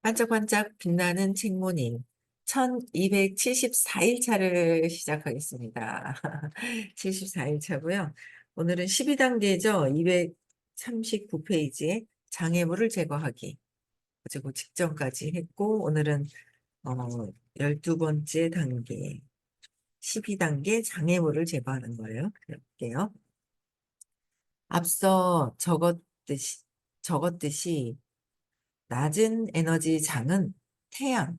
반짝반짝 빛나는 책모님 1274일 차를 시작하겠습니다. 74일 차고요. 오늘은 12단계죠. 239페이지에 장애물을 제거하기. 어제 그 직전까지 했고 오늘은 12번째 단계 12단계 장애물을 제거하는 거예요. 해볼게요. 앞서 적었듯이 낮은 에너지 장은 태양,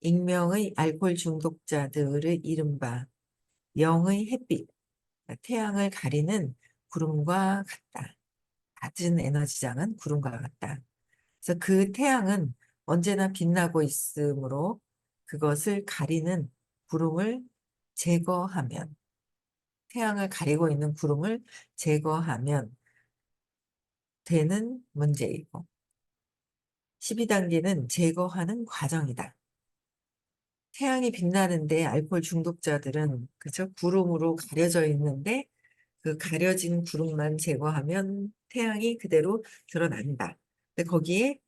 익명의 알코올 중독자들의 이른바 영의 햇빛, 그러니까 태양을 가리는 구름과 같다. 낮은 에너지장은 구름과 같다. 그래서 그 태양은 언제나 빛나고 있으므로 그것을 가리는 구름을 제거하면, 태양을 가리고 있는 구름을 제거하면 되는 문제이고, 12단계는 제거하는 과정이다. 태양이 빛나는데 알코올 중독자들은 그죠? 구름으로 가려져 있는데 그 가려진 구름만 제거하면 태양이 그대로 드러난다. 근데 거기에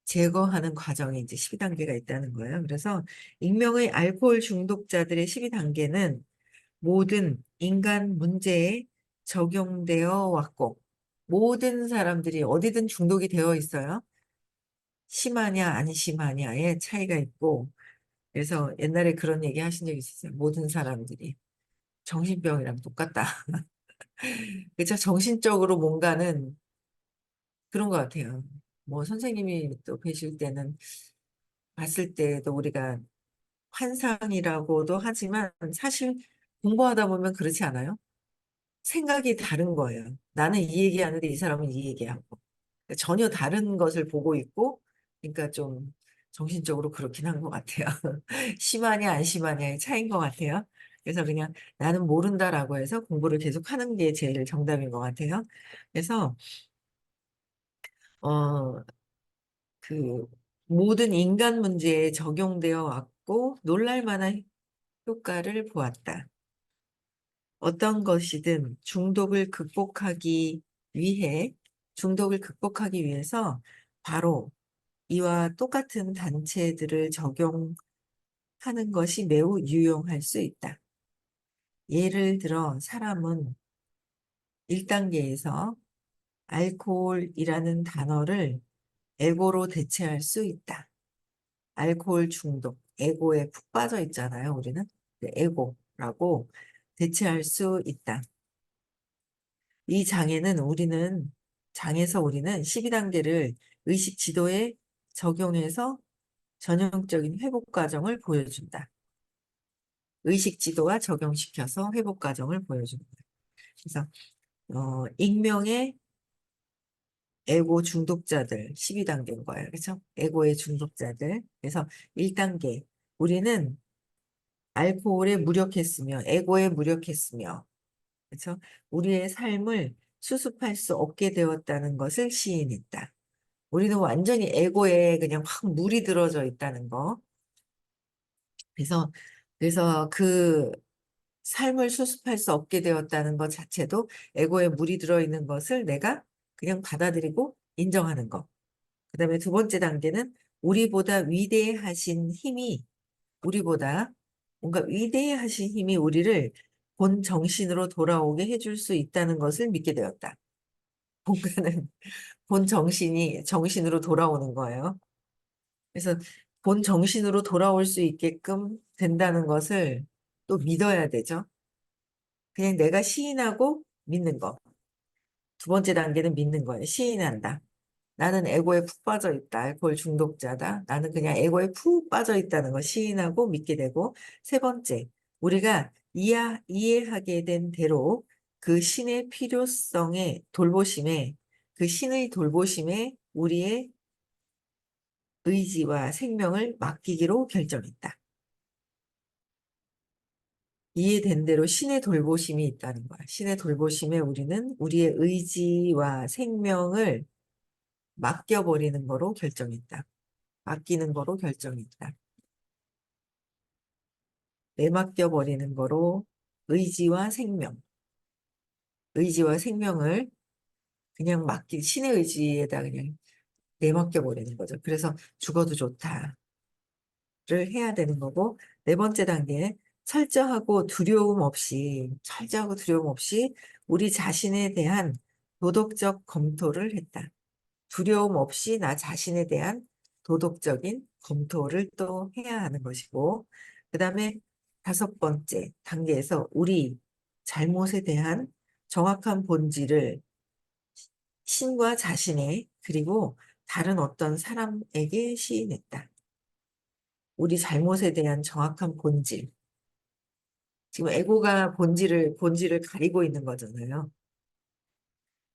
제거하는 과정이 이제 12단계가 있다는 거예요. 그래서 익명의 알코올 중독자들의 12단계는 모든 인간 문제에 적용되어 왔고 모든 사람들이 어디든 중독이 되어 있어요. 심하냐 안 심하냐의 차이가 있고 그래서 옛날에 그런 얘기 하신 적 있었어요. 모든 사람들이 정신병이랑 똑같다. 그쵸? 정신적으로 뭔가는 그런 것 같아요. 뭐 선생님이 또 계실 때는 봤을 때도 우리가 환상이라고도 하지만 사실 공부하다 보면 그렇지 않아요? 생각이 다른 거예요. 나는 이 얘기하는데 이 사람은 이 얘기하고. 그러니까 전혀 다른 것을 보고 있고, 그러니까 좀 정신적으로 그렇긴 한 것 같아요. 심하냐 안 심하냐의 차이인 것 같아요. 그래서 그냥 나는 모른다라고 해서 공부를 계속 하는 게 제일 정답인 것 같아요. 그래서 어, 그 모든 인간 문제에 적용되어 왔고 놀랄 만한 효과를 보았다. 어떤 것이든 중독을 극복하기 위해서 바로 이와 똑같은 단체들을 적용하는 것이 매우 유용할 수 있다. 예를 들어 사람은 1단계에서 알코올이라는 단어를 에고로 대체할 수 있다. 알코올 중독, 에고에 푹 빠져 있잖아요, 우리는. 에고라고 대체할 수 있다. 이 장에서 우리는 12단계를 의식 지도에 적용해서 전형적인 회복 과정을 보여준다. 의식 지도와 적용시켜서 회복 과정을 보여준다. 그래서 익명의 에고 중독자들 12단계인 거예요. 그렇죠? 에고의 중독자들. 그래서 1단계 우리는 알코올에 무력했으며 에고에 무력했으며 그렇죠? 우리의 삶을 수습할 수 없게 되었다는 것을 시인했다. 우리는 완전히 에고에 그냥 확 물이 들어져 있다는 거. 그래서 그 삶을 수습할 수 없게 되었다는 것 자체도 에고에 물이 들어있는 것을 내가 그냥 받아들이고 인정하는 것. 그다음에 두 번째 단계는 우리보다 위대하신 힘이 우리보다 뭔가 위대하신 힘이 우리를 본 정신으로 돌아오게 해줄 수 있다는 것을 믿게 되었다. 뭔가는 본 정신이 정신으로 돌아오는 거예요. 그래서 본 정신으로 돌아올 수 있게끔 된다는 것을 또 믿어야 되죠. 그냥 내가 시인하고 믿는 거. 두 번째 단계는 믿는 거예요. 시인한다. 나는 에고에 푹 빠져 있다. 알코올 중독자다. 나는 그냥 에고에 푹 빠져 있다는 거 시인하고 믿게 되고. 세 번째, 우리가 이해하게 된 대로 그 신의 필요성에 돌보심에 그 신의 돌보심에 우리의 의지와 생명을 맡기기로 결정했다. 이해된 대로 신의 돌보심이 있다는 거야. 신의 돌보심에 우리는 우리의 의지와 생명을 맡겨버리는 거로 결정했다. 맡기는 거로 결정했다. 내맡겨버리는 거로 의지와 생명을 그냥 신의 의지에다 그냥 내맡겨 버리는 거죠. 그래서 죽어도 좋다를 해야 되는 거고, 네 번째 단계, 철저하고 두려움 없이 우리 자신에 대한 도덕적 검토를 했다. 두려움 없이 나 자신에 대한 도덕적인 검토를 또 해야 하는 것이고, 그 다음에 다섯 번째 단계에서 우리 잘못에 대한 정확한 본질을 신과 자신의 그리고 다른 어떤 사람에게 시인했다. 우리 잘못에 대한 정확한 본질. 지금 에고가 본질을 가리고 있는 거잖아요.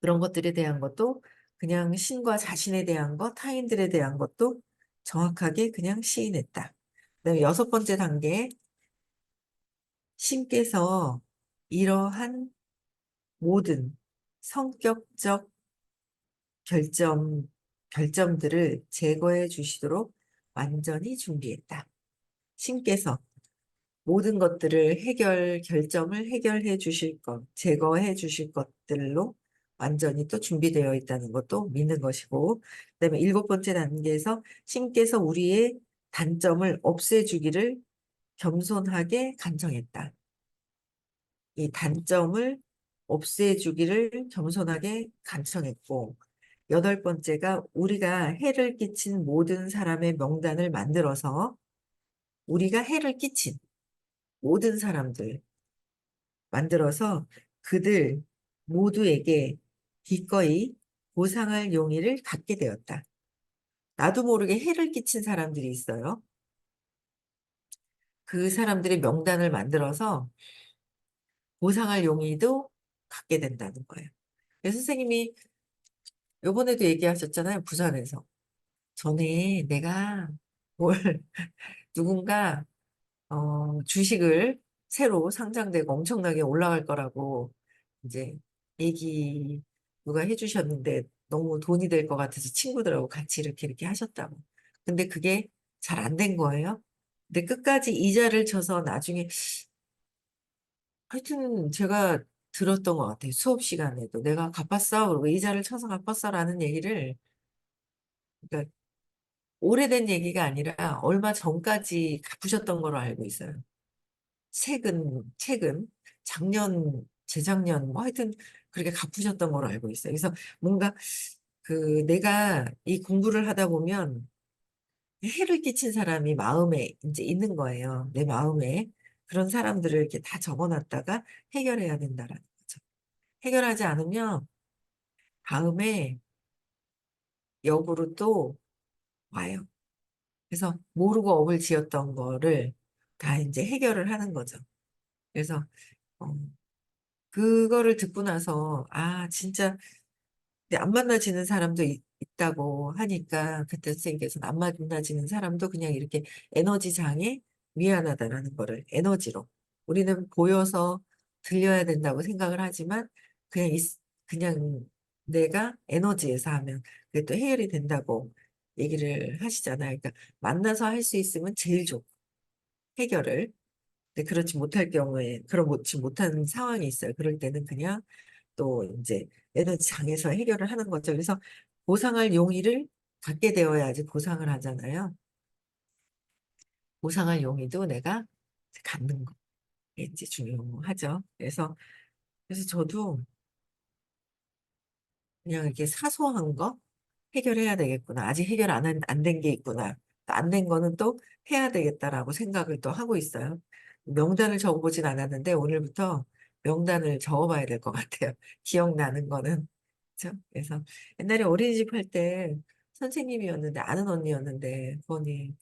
그런 것들에 대한 것도 그냥 신과 자신에 대한 것, 타인들에 대한 것도 정확하게 그냥 시인했다. 그다음에 여섯 번째 단계, 신께서 이러한 모든 성격적 결점, 결점들을 제거해 주시도록 완전히 준비했다. 신께서 모든 것들을 결점을 해결해 주실 것, 제거해 주실 것들로 완전히 또 준비되어 있다는 것도 믿는 것이고, 그다음에 일곱 번째 단계에서 신께서 우리의 단점을 없애주기를 겸손하게 간청했다. 이 단점을 없애주기를 겸손하게 간청했고, 여덟 번째가 우리가 해를 끼친 모든 사람의 명단을 만들어서 우리가 해를 끼친 모든 사람들 만들어서 그들 모두에게 기꺼이 보상할 용의를 갖게 되었다. 나도 모르게 해를 끼친 사람들이 있어요. 그 사람들의 명단을 만들어서 보상할 용의도 갖게 된다는 거예요. 그래서 선생님이 요번에도 얘기하셨잖아요. 부산에서. 전에 내가 뭘 누군가 주식을 새로 상장되고 엄청나게 올라갈 거라고 이제 얘기 누가 해주셨는데 너무 돈이 될 것 같아서 친구들하고 같이 이렇게 하셨다고. 근데 그게 잘 안 된 거예요. 근데 끝까지 이자를 쳐서 나중에 하여튼 제가 들었던 것 같아요. 수업 시간에도 내가 갚았어. 그리고 이자를 쳐서 갚았어라는 얘기를 그러니까 오래된 얘기가 아니라 얼마 전까지 갚으셨던 걸로 알고 있어요. 최근, 재작년, 뭐 하여튼 그렇게 갚으셨던 걸로 알고 있어요. 그래서 뭔가 내가 이 공부를 하다 보면 해를 끼친 사람이 마음에 이제 있는 거예요. 내 마음에. 그런 사람들을 이렇게 다 적어놨다가 해결해야 된다라는 거죠. 해결하지 않으면 다음에 역으로 또 와요. 그래서 모르고 업을 지었던 거를 다 이제 해결을 하는 거죠. 그래서 어, 그거를 듣고 나서 아 진짜 근데 안 만나지는 사람도 있다고 하니까 그때 선생님께서는 안 만나지는 사람도 그냥 이렇게 에너지 장애 미안하다라는 거를 에너지로 우리는 보여서 들려야 된다고 생각을 하지만 그냥 그냥 내가 에너지에서 하면 그게 또 해결이 된다고 얘기를 하시잖아요. 그러니까 만나서 할 수 있으면 제일 좋고 해결을 근데 그렇지 못할 경우에 그렇지 못한 상황이 있어요. 그럴 때는 그냥 또 이제 에너지 장에서 해결을 하는 거죠. 그래서 보상할 용의를 갖게 되어야지 보상을 하잖아요. 보상할 용의도 내가 갖는 거. 이게 이제 중요하죠. 그래서 저도 그냥 이렇게 사소한 거 해결해야 되겠구나. 아직 해결 안 된 게 있구나. 안 된 거는 또 해야 되겠다라고 생각을 또 하고 있어요. 명단을 적어보진 않았는데 오늘부터 명단을 적어봐야 될 것 같아요. 기억나는 거는. 그렇죠? 그래서 옛날에 어린이집 할 때 선생님이었는데 아는 언니였는데 그거니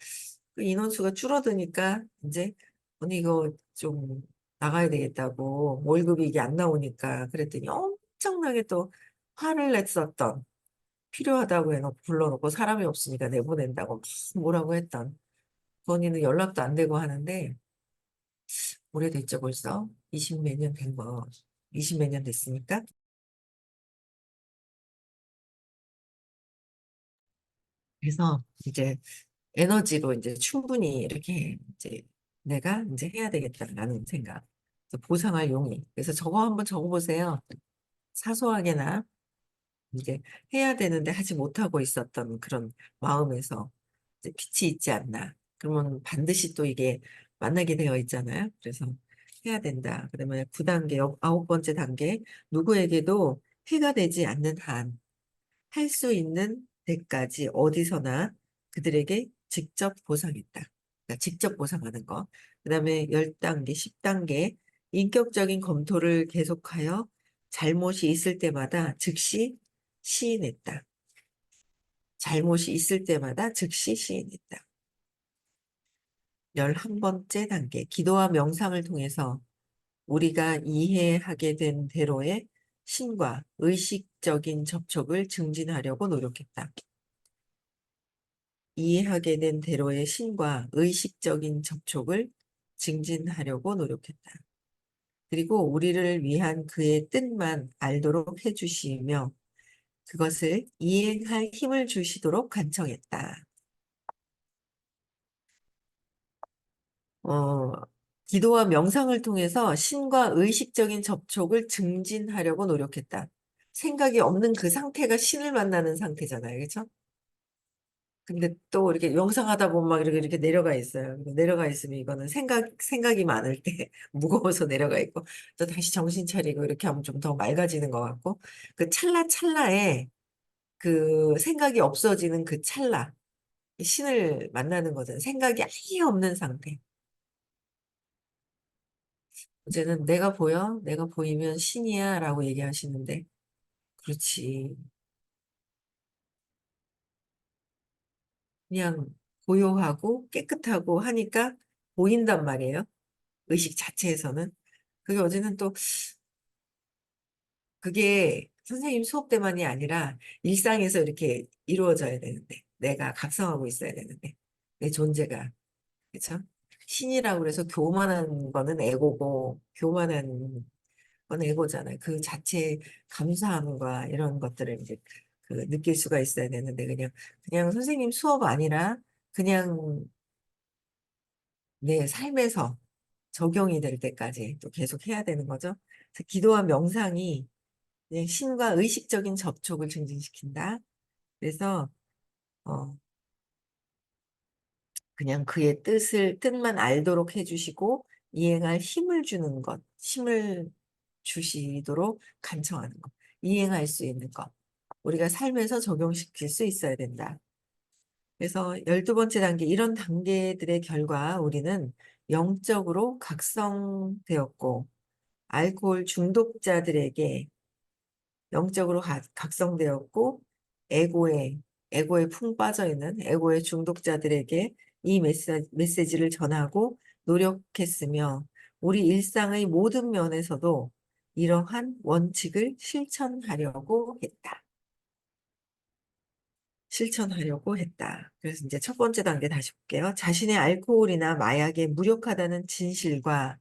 그 인원수가 줄어드니까 이제 언니 이거 좀 나가야 되겠다고 월급이 이게 안 나오니까 그랬더니 엄청나게 또 화를 냈었던 필요하다고 해놓고 불러놓고 사람이 없으니까 내보낸다고 막 뭐라고 했던 그 언니는 연락도 안 되고 하는데 오래됐죠 벌써 20 몇 년 된 거 20 몇 년 됐으니까 그래서 이제 에너지로 이제 충분히 이렇게 이제 내가 이제 해야 되겠다라는 생각. 그래서 보상할 용의. 그래서 저거 한번 적어보세요. 사소하게나 이제 해야 되는데 하지 못하고 있었던 그런 마음에서 이제 빛이 있지 않나. 그러면 반드시 또 이게 만나게 되어 있잖아요. 그래서 해야 된다. 그러면 9단계, 9번째 단계, 누구에게도 해가 되지 않는 한, 할 수 있는 데까지 어디서나 그들에게 직접 보상했다. 그러니까 직접 보상하는 거. 그다음에 10단계, 10단계, 인격적인 검토를 계속하여 잘못이 있을 때마다 즉시 시인했다. 잘못이 있을 때마다 즉시 시인했다. 11번째 단계, 기도와 명상을 통해서 우리가 이해하게 된 대로의 신과 의식적인 접촉을 증진하려고 노력했다. 이해하게 된 대로의 신과 의식적인 접촉을 증진하려고 노력했다. 그리고 우리를 위한 그의 뜻만 알도록 해주시며 그것을 이행할 힘을 주시도록 간청했다. 어, 기도와 명상을 통해서 신과 의식적인 접촉을 증진하려고 노력했다. 생각이 없는 그 상태가 신을 만나는 상태잖아요. 그렇죠? 근데 또 이렇게 명상하다 보면 막 이렇게 내려가 있어요. 내려가 있으면 이거는 생각이 많을 때 무거워서 내려가 있고, 또 다시 정신 차리고 이렇게 하면 좀 더 맑아지는 것 같고, 그 찰나찰나에 그 생각이 없어지는 그 찰나, 신을 만나는 거잖아요. 생각이 아예 없는 상태. 이제는 내가 보여? 내가 보이면 신이야 라고 얘기하시는데, 그렇지. 그냥 고요하고 깨끗하고 하니까 보인단 말이에요. 의식 자체에서는. 그게 어제는 또 그게 선생님 수업 때만이 아니라 일상에서 이렇게 이루어져야 되는데 내가 각성하고 있어야 되는데 내 존재가 그렇죠? 신이라고 그래서 교만한 거는 에고고 교만한 건 에고잖아요. 그 자체의 감사함과 이런 것들을 이제 그 느낄 수가 있어야 되는데 그냥 선생님 수업 아니라 그냥 내 삶에서 적용이 될 때까지 또 계속 해야 되는 거죠. 그래서 기도와 명상이 네, 신과 의식적인 접촉을 증진시킨다. 그래서 어, 그냥 그의 뜻만 알도록 해주시고 이행할 힘을 주는 것, 힘을 주시도록 간청하는 것, 이행할 수 있는 것, 우리가 삶에서 적용시킬 수 있어야 된다. 그래서 12번째 단계, 이런 단계들의 결과 우리는 영적으로 각성되었고 알코올 중독자들에게 영적으로 각성되었고 에고에 에고에 풍 빠져 있는 에고의 중독자들에게 이 메시지를 전하고 노력했으며 우리 일상의 모든 면에서도 이러한 원칙을 실천하려고 했다. 실천하려고 했다. 그래서 이제 첫 번째 단계 다시 볼게요. 자신의 알코올이나 마약에 무력하다는 진실과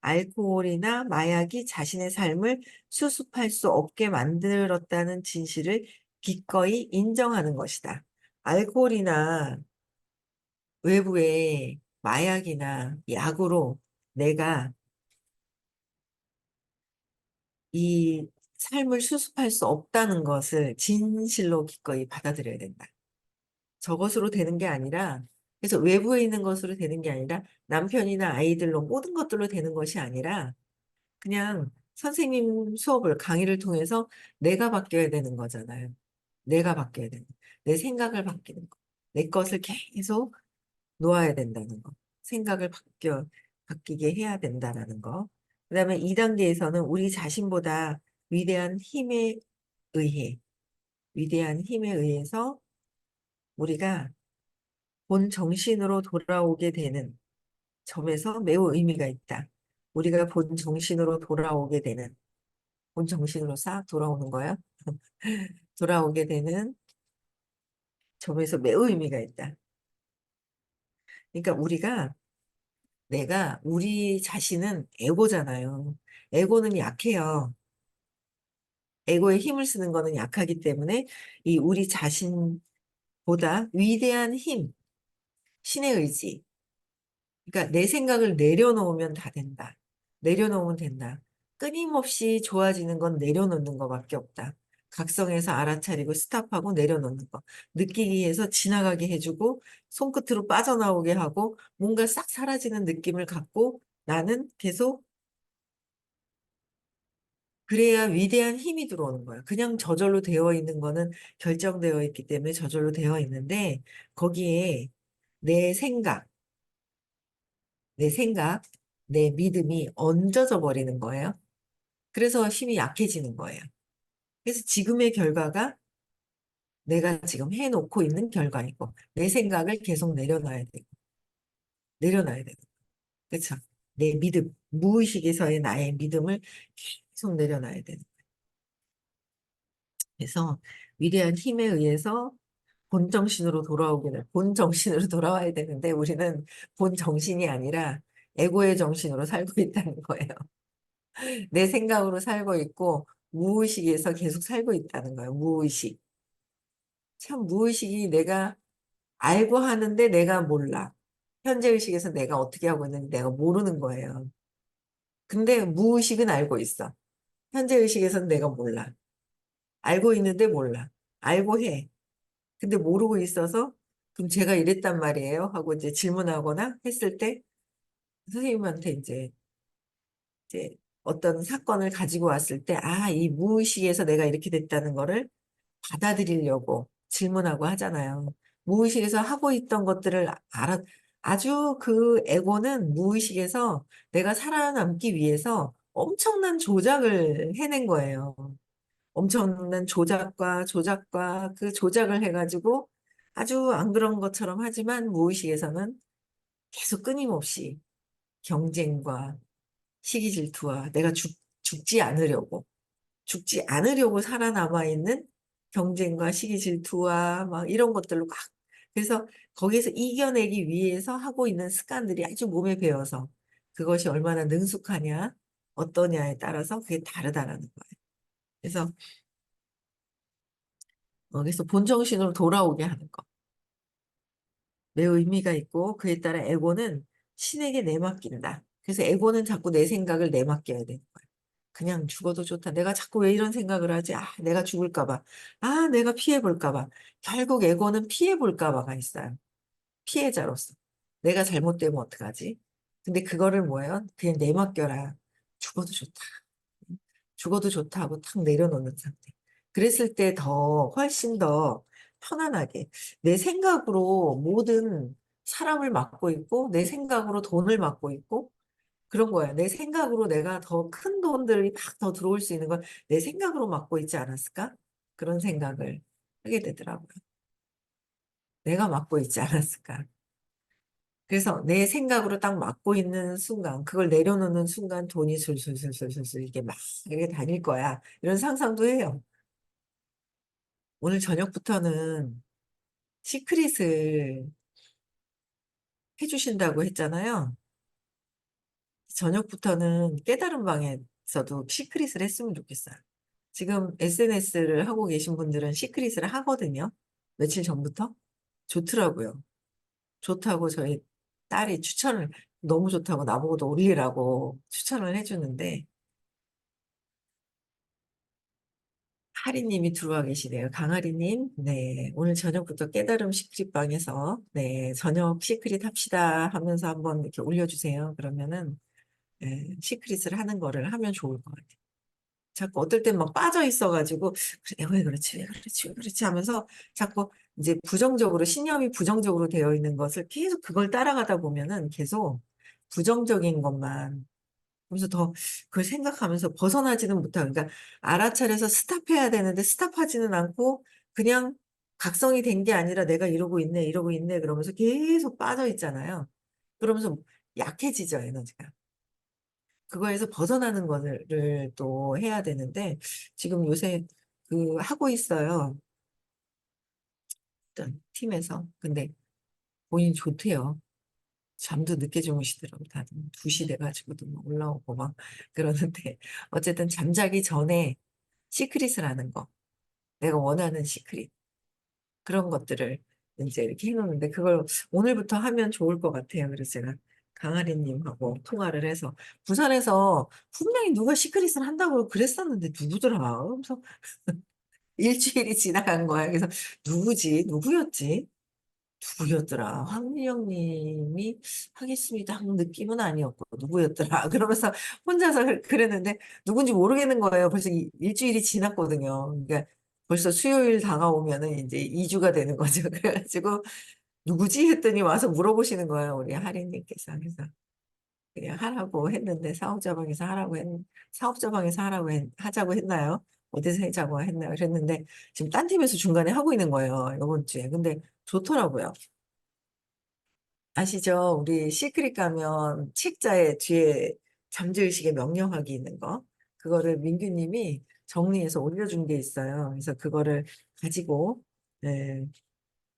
알코올이나 마약이 자신의 삶을 수습할 수 없게 만들었다는 진실을 기꺼이 인정하는 것이다. 알코올이나 외부의 마약이나 약으로 내가 이 삶을 수습할 수 없다는 것을 진실로 기꺼이 받아들여야 된다. 저것으로 되는 게 아니라, 그래서 외부에 있는 것으로 되는 게 아니라, 남편이나 아이들로 모든 것들로 되는 것이 아니라, 그냥 선생님 수업을, 강의를 통해서 내가 바뀌어야 되는 거잖아요. 내가 바뀌어야 되는 거. 내 생각을 바뀌는 거. 내 것을 계속 놓아야 된다는 거. 생각을 바뀌게 해야 된다라는 거. 그다음에 2단계에서는 우리 자신보다 위대한 힘에 의해, 위대한 힘에 의해서 우리가 본 정신으로 돌아오게 되는 점에서 매우 의미가 있다. 우리가 본 정신으로 돌아오게 되는, 본 정신으로 싹 돌아오는 거야. 돌아오게 되는 점에서 매우 의미가 있다. 그러니까 우리 자신은 에고잖아요. 에고는 약해요. 에고에 힘을 쓰는 거는 약하기 때문에 이 우리 자신보다 위대한 힘, 신의 의지, 그러니까 내 생각을 내려놓으면 다 된다. 내려놓으면 된다. 끊임없이 좋아지는 건 내려놓는 것밖에 없다. 각성해서 알아차리고 스탑하고 내려놓는 거. 느끼기 위해서 지나가게 해주고 손끝으로 빠져나오게 하고 뭔가 싹 사라지는 느낌을 갖고 나는 계속 그래야 위대한 힘이 들어오는 거야. 그냥 저절로 되어 있는 거는 결정되어 있기 때문에 저절로 되어 있는데 거기에 내 생각, 내 생각, 내 믿음이 얹어져 버리는 거예요. 그래서 힘이 약해지는 거예요. 그래서 지금의 결과가 내가 지금 해놓고 있는 결과이고 내 생각을 계속 내려놔야 되고 그렇죠? 내 믿음, 무의식에서의 나의 믿음을 계속 내려놔야 되는 그래서 위대한 힘에 의해서 본정신으로 본정신으로 돌아와야 되는데 우리는 본정신이 아니라 에고의 정신으로 살고 있다는 거예요. 내 생각으로 살고 있고 무의식에서 계속 살고 있다는 거예요. 무의식. 참 무의식이 내가 알고 하는데 내가 몰라. 현재의식에서 내가 어떻게 하고 있는지 내가 모르는 거예요. 근데 무의식은 알고 있어. 현재의식에서는 내가 몰라. 알고 있는데 몰라. 알고 해. 근데 모르고 있어서 그럼 제가 이랬단 말이에요 하고 이제 질문하거나 했을 때 선생님한테 이제 어떤 사건을 가지고 왔을 때 아, 이 무의식에서 내가 이렇게 됐다는 거를 받아들이려고 질문하고 하잖아요. 무의식에서 하고 있던 것들을 아주 그 에고는 무의식에서 내가 살아남기 위해서 엄청난 조작을 해낸 거예요. 엄청난 조작과 그 조작을 해가지고 아주 안 그런 것처럼 하지만 무의식에서는 계속 끊임없이 경쟁과 시기 질투와 내가 죽지 않으려고 살아남아 있는 경쟁과 시기 질투와 막 이런 것들로 막 그래서 거기에서 이겨내기 위해서 하고 있는 습관들이 아주 몸에 배어서 그것이 얼마나 능숙하냐 어떠냐에 따라서 그게 다르다라는 거예요. 그래서 그래서 본정신으로 돌아오게 하는 거. 매우 의미가 있고 그에 따라 에고는 신에게 내맡긴다. 그래서 에고는 자꾸 내 생각을 내맡겨야 되는 거야. 그냥 죽어도 좋다. 내가 자꾸 왜 이런 생각을 하지? 아, 내가 죽을까 봐. 아, 내가 피해 볼까 봐. 결국 에고는 피해 볼까 봐가 있어요. 피해자로서. 내가 잘못되면 어떡하지? 근데 그거를 뭐예요? 그냥 내맡겨라. 죽어도 좋다. 죽어도 좋다 하고 탁 내려놓는 상태. 그랬을 때 더 훨씬 더 편안하게 내 생각으로 모든 사람을 맡고 있고 내 생각으로 돈을 맡고 있고 그런 거야. 내 생각으로 내가 더 큰 돈들이 막 더 들어올 수 있는 걸 내 생각으로 맡고 있지 않았을까? 그런 생각을 하게 되더라고요. 내가 맡고 있지 않았을까? 그래서 내 생각으로 딱 맡고 있는 순간, 그걸 내려놓는 순간 돈이 술술술술술 이렇게 막 이렇게 다닐 거야. 이런 상상도 해요. 오늘 저녁부터는 시크릿을 해주신다고 했잖아요. 저녁부터는 깨달은 방에서도 시크릿을 했으면 좋겠어요. 지금 SNS를 하고 계신 분들은 시크릿을 하거든요. 며칠 전부터. 좋더라고요. 좋다고 저희 딸이 추천을, 너무 좋다고 나보고도 올리라고 추천을 해주는데, 하리님이 들어와 계시네요. 강하리님, 네. 오늘 저녁부터 깨달음 시크릿 방에서, 네. 저녁 시크릿 합시다 하면서 한번 이렇게 올려주세요. 그러면은, 네, 시크릿을 하는 거를 하면 좋을 것 같아요. 자꾸 어떨 땐 막 빠져 있어가지고 그래, 왜 그렇지 왜 그렇지 왜 그렇지 하면서 자꾸 이제 부정적으로 신념이 부정적으로 되어 있는 것을 계속 그걸 따라가다 보면은 계속 부정적인 것만 그래서 더 그걸 생각하면서 벗어나지는 못하고 그러니까 알아차려서 스탑해야 되는데 스탑하지는 않고 그냥 각성이 된 게 아니라 내가 이러고 있네 그러면서 계속 빠져 있잖아요. 그러면서 약해지죠 에너지가. 그거에서 벗어나는 거를 또 해야 되는데 지금 요새 그 하고 있어요. 일단 팀에서. 근데 본인이 좋대요. 잠도 늦게 주무시더라고. 다들 2시 돼가지고도 막 올라오고 막 그러는데 어쨌든 잠자기 전에 시크릿을 하는 거. 내가 원하는 시크릿. 그런 것들을 이제 이렇게 해놓는데 그걸 오늘부터 하면 좋을 것 같아요. 그래서 제가 강아리님하고 통화를 해서 부산에서 분명히 누가 시크릿을 한다고 그랬었는데 누구더라? 그래서 일주일이 지나간 거야. 그래서 누구지? 누구였지? 누구였더라? 황민영 님이 하겠습니다 하는 느낌은 아니었고, 누구였더라? 그러면서 혼자서 그랬는데, 누군지 모르겠는 거예요. 벌써 일주일이 지났거든요. 그러니까 벌써 수요일 다가오면은 이제 2주가 되는 거죠. 그래가지고, 누구지? 했더니 와서 물어보시는 거예요. 우리 하리님께서. 그래서 그냥 하라고 했는데, 사업자방에서 하자고 했나요? 어디서 하자고 했나요? 그랬는데, 지금 딴 팀에서 중간에 하고 있는 거예요. 이번 주에. 근데 좋더라고요. 아시죠? 우리 시크릿 가면 책자에 뒤에 잠재의식의 명령하기 있는 거. 그거를 민규님이 정리해서 올려준 게 있어요. 그래서 그거를 가지고, 네,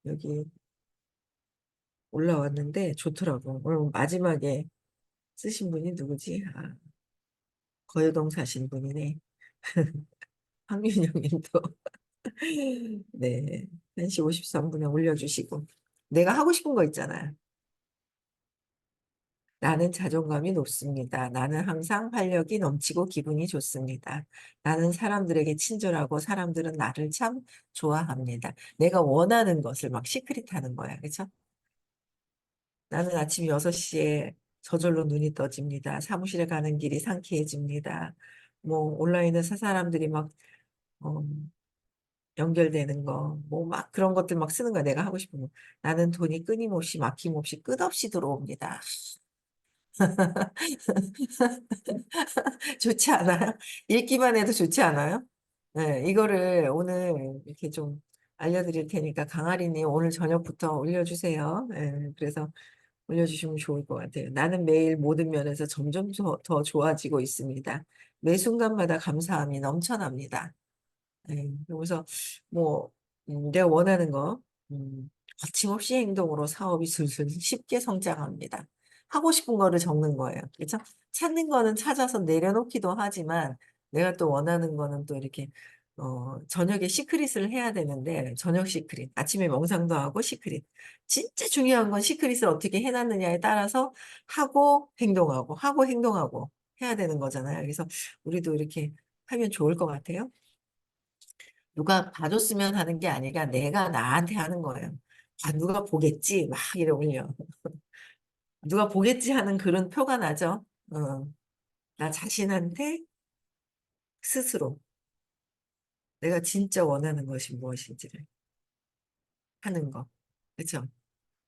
여기 올라왔는데 좋더라고. 오늘 마지막에 쓰신 분이 누구지? 아, 거여동 사신 분이네. 황윤영 님도. 네. 1시 53분에 올려주시고. 내가 하고 싶은 거 있잖아요. 나는 자존감이 높습니다. 나는 항상 활력이 넘치고 기분이 좋습니다. 나는 사람들에게 친절하고 사람들은 나를 참 좋아합니다. 내가 원하는 것을 막 시크릿 하는 거야. 그렇죠? 나는 아침 6시에 저절로 눈이 떠집니다. 사무실에 가는 길이 상쾌해집니다. 뭐 온라인에서 사람들이 막 어, 연결되는 거, 뭐 막 그런 것들 막 쓰는 거야. 내가 하고 싶은 거. 나는 돈이 끊임없이 막힘없이 끝없이 들어옵니다. 좋지 않아요? 읽기만 해도 좋지 않아요? 네, 이거를 오늘 이렇게 좀 알려드릴 테니까 강아리님 오늘 저녁부터 올려주세요. 네, 그래서 올려주시면 좋을 것 같아요. 나는 매일 모든 면에서 점점 더 좋아지고 있습니다. 매 순간마다 감사함이 넘쳐납니다. 네, 그래서 뭐 내가 원하는 거 거침없이 행동으로 사업이 술술 쉽게 성장합니다. 하고 싶은 거를 적는 거예요. 그렇죠? 찾는 거는 찾아서 내려놓기도 하지만 내가 또 원하는 거는 또 이렇게 저녁에 시크릿을 해야 되는데 저녁 시크릿, 아침에 명상도 하고 시크릿. 진짜 중요한 건 시크릿을 어떻게 해놨느냐에 따라서 하고 행동하고 해야 되는 거잖아요. 그래서 우리도 이렇게 하면 좋을 것 같아요. 누가 봐줬으면 하는 게 아니라 내가 나한테 하는 거예요. 아, 누가 보겠지? 막 이래 올려. 누가 보겠지 하는 그런 표가 나죠. 나 자신한테 스스로 내가 진짜 원하는 것이 무엇인지를 하는 거. 그렇죠?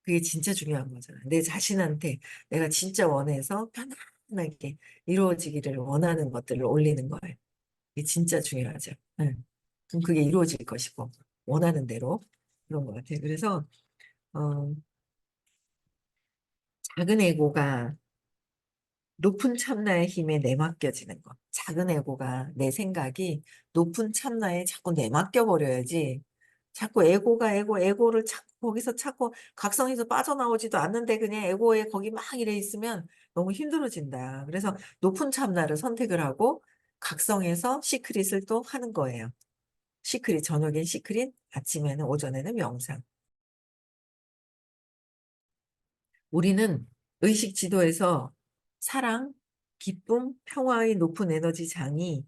그게 진짜 중요한 거잖아요. 내 자신한테 내가 진짜 원해서 편안하게 이루어지기를 원하는 것들을 올리는 거예요. 이게 진짜 중요하죠. 네. 그럼 그게 이루어질 것이고 원하는 대로 그런 것 같아요. 그래서 어, 작은 에고가 높은 참나의 힘에 내맡겨지는 것. 작은 에고가 내 생각이 높은 참나에 자꾸 내맡겨 버려야지. 자꾸 에고를 자꾸 거기서 자꾸 각성해서 빠져나오지도 않는데 그냥 에고에 거기 막 이래 있으면 너무 힘들어진다. 그래서 높은 참나를 선택을 하고 각성해서 시크릿을 또 하는 거예요. 시크릿, 저녁엔 시크릿, 아침에는, 오전에는 명상. 우리는 의식 지도에서 사랑, 기쁨, 평화의 높은 에너지 장이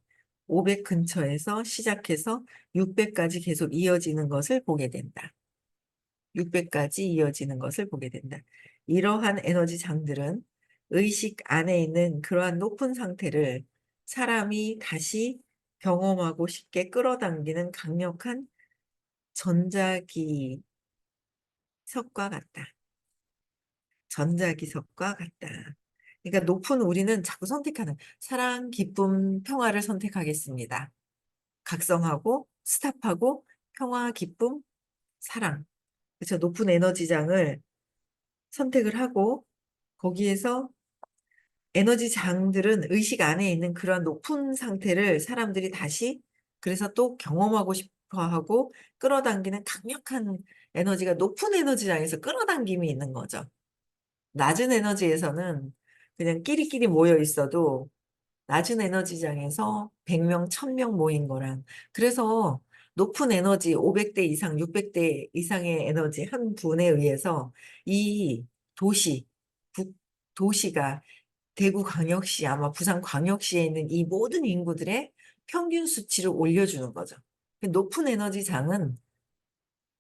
500 근처에서 시작해서 600까지 계속 이어지는 것을 보게 된다. 600까지 이어지는 것을 보게 된다. 이러한 에너지 장들은 의식 안에 있는 그러한 높은 상태를 사람이 다시 경험하고 쉽게 끌어당기는 강력한 전자기석과 같다. 전자기석과 같다. 그러니까 높은 우리는 자꾸 선택하는 사랑, 기쁨, 평화를 선택하겠습니다. 각성하고 스탑하고 평화, 기쁨, 사랑. 그렇죠. 높은 에너지장을 선택을 하고 거기에서 에너지 장들은 의식 안에 있는 그런 높은 상태를 사람들이 다시 그래서 또 경험하고 싶어 하고 끌어당기는 강력한 에너지가 높은 에너지장에서 끌어당김이 있는 거죠. 낮은 에너지에서는 그냥 끼리끼리 모여 있어도 낮은 에너지장에서 100명, 1000명 모인 거랑 그래서 높은 에너지 500대 이상, 600대 이상의 에너지 한 분에 의해서 이 도시, 도시가 대구광역시 아마 부산광역시에 있는 이 모든 인구들의 평균 수치를 올려주는 거죠. 높은 에너지 장은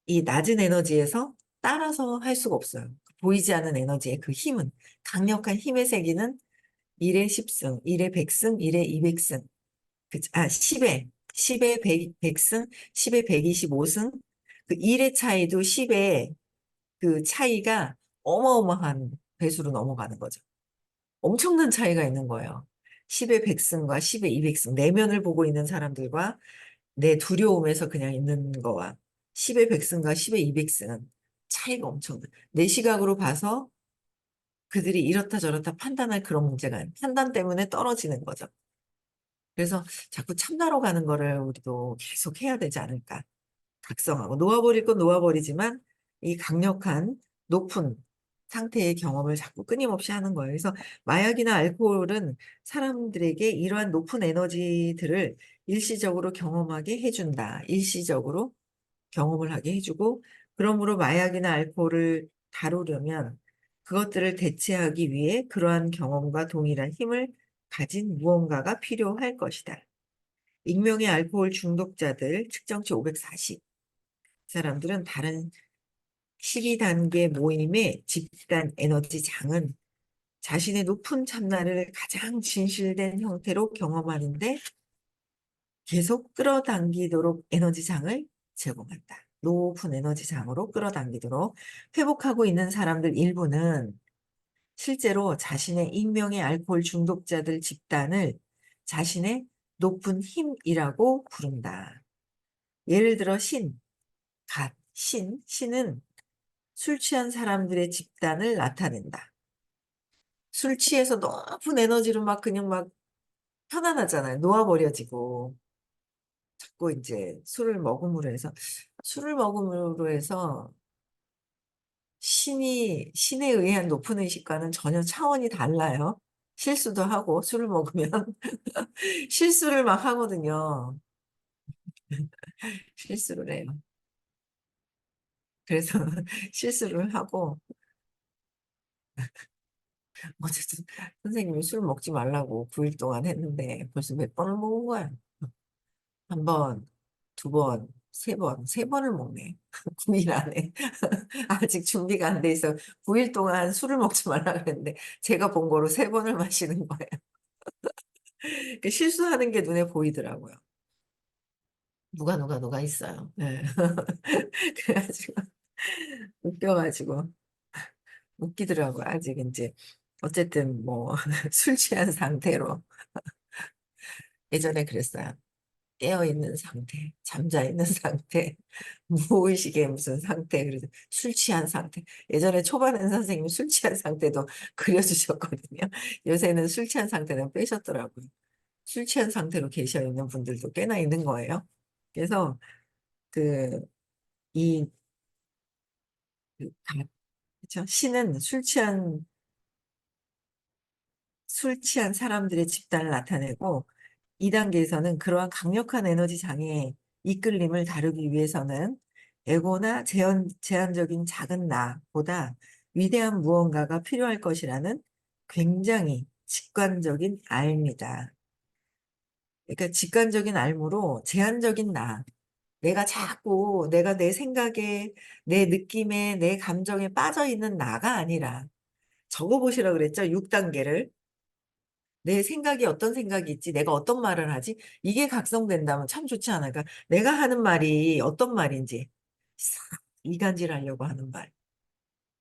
이 낮은 에너지에서 따라서 할 수가 없어요. 보이지 않는 에너지의 그 힘은, 강력한 힘의 세기는 1의 10승, 1의 100승, 1의 200승, 10의, 10의 100승, 10의 125승, 그 1의 차이도 10의 그 차이가 어마어마한 배수로 넘어가는 거죠. 엄청난 차이가 있는 거예요. 10의 100승과 10의 200승, 내면을 보고 있는 사람들과 내 두려움에서 그냥 있는 거와 10의 100승과 10의 200승은 차이가 엄청나. 내 시각으로 봐서 그들이 이렇다 저렇다 판단할 그런 문제가 아니에요. 판단 때문에 떨어지는 거죠. 그래서 자꾸 참나로 가는 거를 우리도 계속 해야 되지 않을까. 각성하고 놓아버릴 건 놓아버리지만 이 강력한 높은 상태의 경험을 자꾸 끊임없이 하는 거예요. 그래서 마약이나 알코올은 사람들에게 이러한 높은 에너지들을 일시적으로 경험하게 해준다. 일시적으로 경험을 하게 해주고, 그러므로 마약이나 알코올을 다루려면 그것들을 대체하기 위해 그러한 경험과 동일한 힘을 가진 무언가가 필요할 것이다. 익명의 알코올 중독자들 측정치 540. 사람들은 다른 12단계 모임의 집단 에너지 장은 자신의 높은 참나를 가장 진실된 형태로 경험하는데 계속 끌어당기도록 에너지 장을 제공한다. 높은 에너지 장으로 끌어당기도록 회복하고 있는 사람들 일부는 실제로 자신의 익명의 알코올 중독자들 집단을 자신의 높은 힘이라고 부른다. 예를 들어 신은 술 취한 사람들의 집단을 나타낸다. 술 취해서 높은 에너지로 막 그냥 막 편안하잖아요. 놓아버려지고. 자꾸 이제 술을 먹음으로 해서 신에 의한 높은 의식과는 전혀 차원이 달라요. 실수도 하고 술을 먹으면 실수를 막 하거든요. 실수를 해요. 그래서 실수를 하고 어쨌든 선생님이 술 먹지 말라고 9일 동안 했는데 벌써 몇 번을 먹은 거야. 한 번, 두 번, 세 번, 세 번을 먹네. 9일 안에. 아직 준비가 안 돼 있어. 9일 동안 술을 먹지 말라 그랬는데 제가 본 거로 세 번을 마시는 거예요. 그 실수하는 게 눈에 보이더라고요. 누가 있어요. 네. 그래가지고 웃겨가지고 웃기더라고요. 아직 이제 어쨌든 뭐 술 취한 상태로 예전에 그랬어요. 깨어있는 상태, 잠자있는 상태, 무의식의 무슨 상태, 그래서 술 취한 상태. 예전에 초반에는 선생님이 술 취한 상태도 그려주셨거든요. 요새는 술 취한 상태는 빼셨더라고요. 술 취한 상태로 계셔 있는 분들도 꽤나 있는 거예요. 그래서 그, 이, 그쵸? 신은 술 취한 사람들의 집단을 나타내고 2단계에서는 그러한 강력한 에너지 장애의 이끌림을 다루기 위해서는 에고나 제한적인 작은 나보다 위대한 무언가가 필요할 것이라는 굉장히 직관적인 알미다. 그러니까 직관적인 알무로 제한적인 나, 내가 자꾸 내가 내 생각에, 내 느낌에, 내 감정에 빠져 있는 나가 아니라 적어보시라 그랬죠. 6단계를. 내 생각이 어떤 생각이 있지, 내가 어떤 말을 하지, 이게 각성된다면 참 좋지 않을까. 내가 하는 말이 어떤 말인지 싹 이간질하려고 하는 말,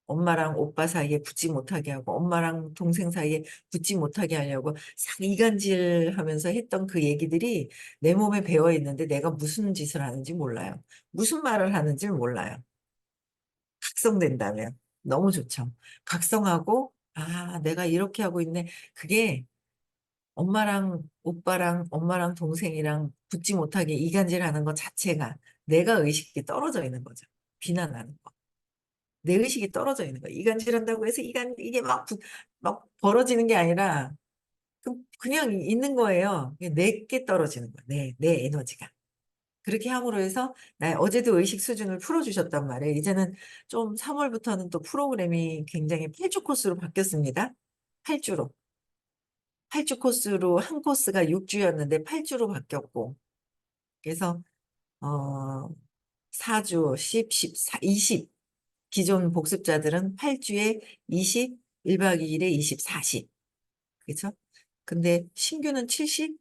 엄마랑 오빠 사이에 붙지 못하게 하고 엄마랑 동생 사이에 붙지 못하게 하려고 싹 이간질하면서 했던 그 얘기들이 내 몸에 배어 있는데 내가 무슨 짓을 하는지 몰라요. 무슨 말을 하는지 몰라요. 각성된다면 너무 좋죠. 각성하고 아, 내가 이렇게 하고 있네. 그게 엄마랑 오빠랑 엄마랑 동생이랑 붙지 못하게 이간질하는 것 자체가 내가 의식이 떨어져 있는 거죠. 비난하는 거. 내 의식이 떨어져 있는 거. 이간질한다고 해서 이게 막 벌어지는 게 아니라 그냥 있는 거예요. 내게 떨어지는 거야. 내 에너지가. 그렇게 함으로 해서 나 어제도 의식 수준을 풀어주셨단 말이에요. 이제는 좀 3월부터는 또 프로그램이 굉장히 8주 코스로 바뀌었습니다. 8주로. 8주 코스로 한 코스가 6주였는데 8주로 바뀌었고. 그래서 어, 4주, 10, 14, 20. 기존 복습자들은 8주에 20, 1박 2일에 24시. 그죠? 근데 신규는 70?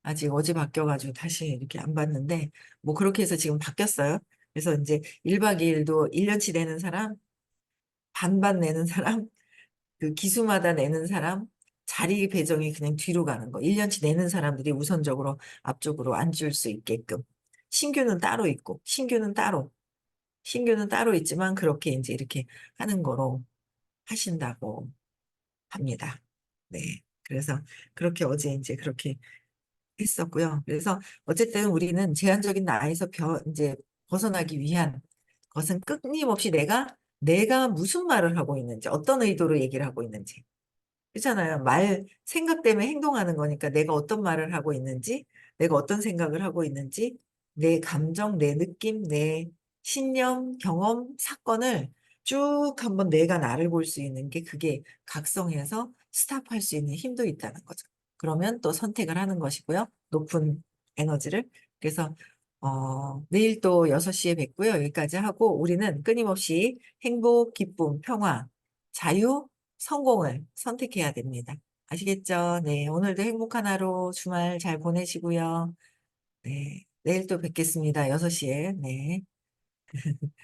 아직 어제 바뀌어가지고 다시 이렇게 안 봤는데, 뭐 그렇게 해서 지금 바뀌었어요. 그래서 이제 1박 2일도 1년치 내는 사람, 반반 내는 사람, 그 기수마다 내는 사람, 자리 배정이 그냥 뒤로 가는 거. 1년치 내는 사람들이 우선적으로 앞쪽으로 앉을 수 있게끔. 신규는 따로 있고, 신규는 따로 있지만 그렇게 이제 이렇게 하는 거로 하신다고 합니다. 네. 그래서 그렇게 어제 이제 그렇게 했었고요. 그래서 어쨌든 우리는 제한적인 나에서 이제 벗어나기 위한 것은 끊임없이 내가 무슨 말을 하고 있는지, 어떤 의도로 얘기를 하고 있는지. 그렇잖아요. 생각 때문에 행동하는 거니까 내가 어떤 말을 하고 있는지, 내가 어떤 생각을 하고 있는지, 내 감정, 내 느낌, 내 신념, 경험, 사건을 쭉 한번 내가 나를 볼 수 있는 게 그게 각성해서 스탑할 수 있는 힘도 있다는 거죠. 그러면 또 선택을 하는 것이고요. 높은 에너지를. 그래서, 내일 또 6시에 뵙고요. 여기까지 하고 우리는 끊임없이 행복, 기쁨, 평화, 자유, 성공을 선택해야 됩니다. 아시겠죠? 네. 오늘도 행복한 하루 주말 잘 보내시고요. 네. 내일 또 뵙겠습니다. 6시에. 네.